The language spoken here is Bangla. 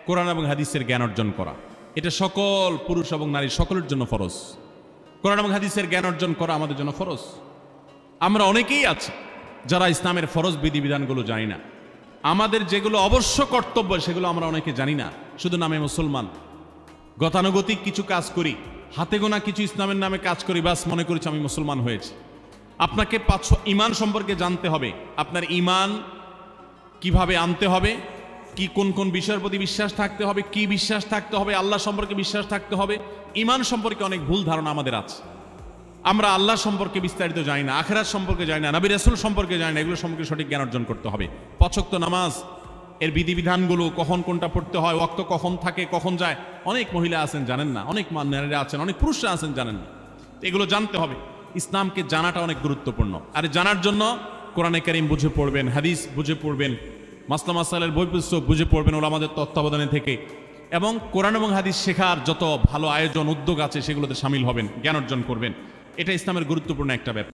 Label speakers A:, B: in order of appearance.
A: কোরআন এবং হাদিসের জ্ঞান অর্জন করা, এটা সকল পুরুষ এবং নারী সকলের জন্য ফরজ। কোরআন এবং হাদিসের জ্ঞান অর্জন করা আমাদের জন্য ফরজ। আমরা অনেকেই আছি যারা ইসলামের ফরজ বিধিবিধানগুলো জানি না। আমাদের যেগুলো অবশ্য কর্তব্য সেগুলো আমরা অনেকে জানি না, শুধু নামে মুসলমান। গতানুগতিক কিছু কাজ করি, হাতে গোনা কিছু ইসলামের নামে কাজ করি, বাস মনে করেছি আমি মুসলমান হয়েছি। আপনাকে ঈমান সম্পর্কে জানতে হবে। আপনার ঈমান কিভাবে আনতে হবে, কি কোন কোন বিষয়ের প্রতি বিশ্বাস থাকতে হবে, কি বিশ্বাস থাকতে হবে, আল্লাহ সম্পর্কে বিশ্বাস থাকতে হবে। ঈমান সম্পর্কে অনেক ভুল ধারণা আমাদের আছে। আমরা আল্লাহ সম্পর্কে বিস্তারিত জানি না, আখিরাত সম্পর্কে জানি না, নবী রাসূল সম্পর্কে জানি না। এগুলো সম্পর্কে সঠিক জ্ঞান অর্জন করতে হবে। ৫ ওয়াক্ত নামাজ এর বিধিবিধানগুলো, কখন কোনটা পড়তে হয়, ওয়াক্ত কখন থাকে কখন যায়, অনেক মহিলা আছেন জানেন না, অনেক নারীরা আছেন, অনেক পুরুষরা আছেন জানেন না। এগুলো জানতে হবে। ইসলামকে জানাটা অনেক গুরুত্বপূর্ণ। আর জানার জন্য কোরআনে কারীম বুঝে পড়বেন, হাদিস বুঝে পড়বেন, মাসলা মাসাইলের বই পুস্তক বুঝে পড়বেন ওলামাদের তত্ত্বাবধানে থেকে, এবং কোরআন এবং হাদিস শেখার যত ভালো আয়োজন উদ্যোগ আছে সেগুলোতে শামিল হবেন, জ্ঞান অর্জন করবেন। এটা ইসলামের গুরুত্বপূর্ণ একটা ব্যাপার।